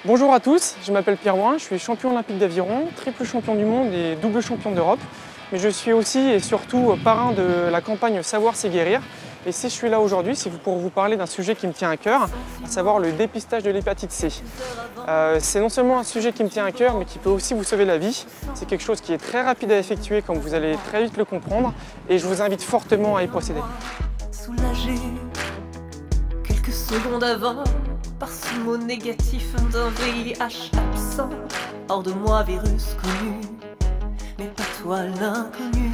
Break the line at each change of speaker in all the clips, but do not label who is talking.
Bonjour à tous, je m'appelle Pierre Ouin, je suis champion olympique d'aviron, triple champion du monde et double champion d'Europe. Mais je suis aussi et surtout parrain de la campagne Savoir c'est guérir. Et si je suis là aujourd'hui, c'est pour vous parler d'un sujet qui me tient à cœur, à savoir le dépistage de l'hépatite C. C'est non seulement un sujet qui me tient à cœur, mais qui peut aussi vous sauver la vie. C'est quelque chose qui est très rapide à effectuer, comme vous allez très vite le comprendre, et je vous invite fortement à y procéder.
Soulagé, quelques secondes avant, par ce mot négatif d'un VIH absent. Hors de moi, virus connu, mais pas toi l'inconnu.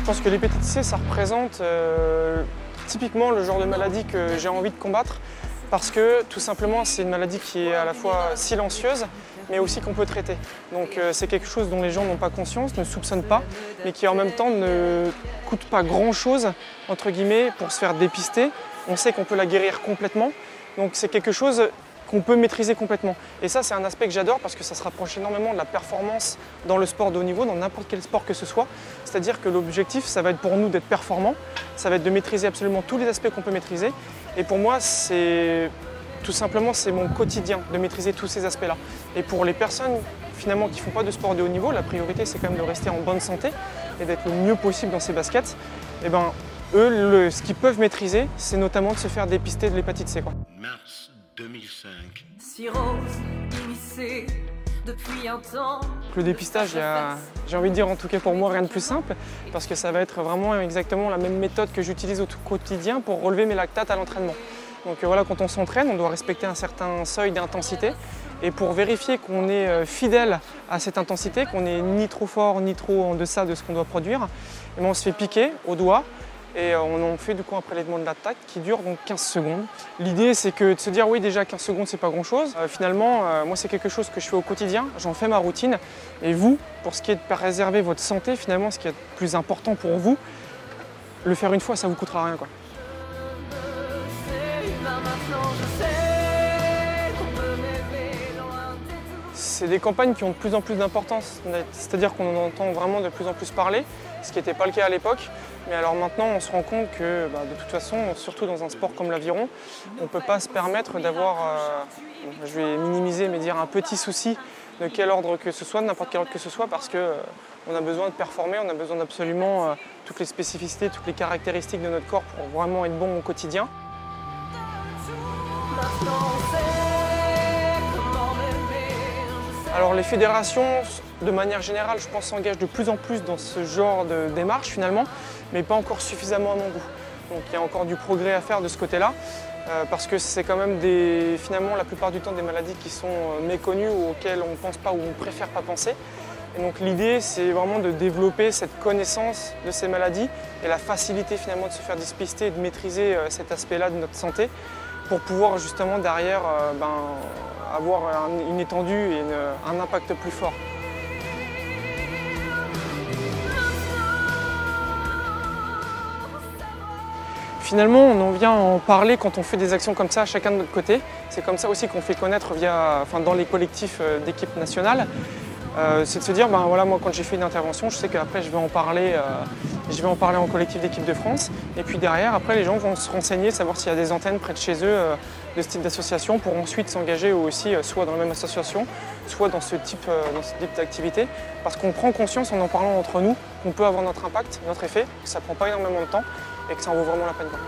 Je pense que l'hépatite C, ça représente typiquement le genre de maladie que j'ai envie de combattre parce que tout simplement c'est une maladie qui est à la fois silencieuse mais aussi qu'on peut traiter. Donc c'est quelque chose dont les gens n'ont pas conscience, ne soupçonnent pas, mais qui en même temps ne coûte pas grand chose entre guillemets pour se faire dépister. On sait qu'on peut la guérir complètement, donc c'est quelque chose qu'on peut maîtriser complètement. Et ça, c'est un aspect que j'adore parce que ça se rapproche énormément de la performance dans le sport de haut niveau, dans n'importe quel sport que ce soit. C'est-à-dire que l'objectif, ça va être pour nous d'être performants, ça va être de maîtriser absolument tous les aspects qu'on peut maîtriser. Et pour moi, c'est tout simplement, c'est mon quotidien de maîtriser tous ces aspects-là. Et pour les personnes finalement qui ne font pas de sport de haut niveau, la priorité, c'est quand même de rester en bonne santé et d'être le mieux possible dans ces baskets. Et ben, eux, ce qu'ils peuvent maîtriser, c'est notamment de se faire dépister de l'hépatite C, quoi.
Mars 2005.
Cirrhose, immiscée, depuis un temps.
Le dépistage, j'ai envie de dire en tout cas pour moi rien de plus simple parce que ça va être vraiment exactement la même méthode que j'utilise au quotidien pour relever mes lactates à l'entraînement. Donc voilà, quand on s'entraîne, on doit respecter un certain seuil d'intensité et pour vérifier qu'on est fidèle à cette intensité, qu'on n'est ni trop fort ni trop en deçà de ce qu'on doit produire, et bien on se fait piquer au doigt. Et on fait du coup un prélèvement de lactate qui dure donc 15 secondes. L'idée c'est que de se dire oui déjà 15 secondes c'est pas grand chose. Finalement moi c'est quelque chose que je fais au quotidien, j'en fais ma routine. Et vous, pour ce qui est de préserver votre santé, finalement ce qui est le plus important pour vous, le faire une fois ça vous coûtera rien, quoi. C'est des campagnes qui ont de plus en plus d'importance, c'est-à-dire qu'on en entend vraiment de plus en plus parler, ce qui n'était pas le cas à l'époque. Mais alors maintenant, on se rend compte que de toute façon, surtout dans un sport comme l'aviron, on ne peut pas se permettre d'avoir, je vais minimiser, mais dire un petit souci de quel ordre que ce soit, de n'importe quel ordre que ce soit, parce qu'on a besoin de performer, on a besoin d'absolument toutes les spécificités, toutes les caractéristiques de notre corps pour vraiment être bon au quotidien. Alors les fédérations, de manière générale, je pense, s'engagent de plus en plus dans ce genre de démarche finalement, mais pas encore suffisamment à mon goût. Donc il y a encore du progrès à faire de ce côté-là, parce que c'est quand même finalement la plupart du temps des maladies qui sont méconnues ou auxquelles on ne pense pas ou on préfère pas penser. Et donc l'idée, c'est vraiment de développer cette connaissance de ces maladies et la facilité finalement de se faire dépister et de maîtriser cet aspect-là de notre santé pour pouvoir justement derrière avoir une étendue et un impact plus fort. Finalement, on en vient à en parler quand on fait des actions comme ça, chacun de notre côté. C'est comme ça aussi qu'on fait connaître dans les collectifs d'équipe nationale. C'est de se dire, voilà, moi quand j'ai fait une intervention, je sais qu'après je vais en parler en collectif d'équipe de France. Et puis derrière, après les gens vont se renseigner, savoir s'il y a des antennes près de chez eux de ce type d'association pour ensuite s'engager eux aussi, soit dans la même association, soit dans ce type d'activité. Parce qu'on prend conscience en parlant entre nous qu'on peut avoir notre impact, notre effet, que ça ne prend pas énormément de temps et que ça en vaut vraiment la peine, quoi.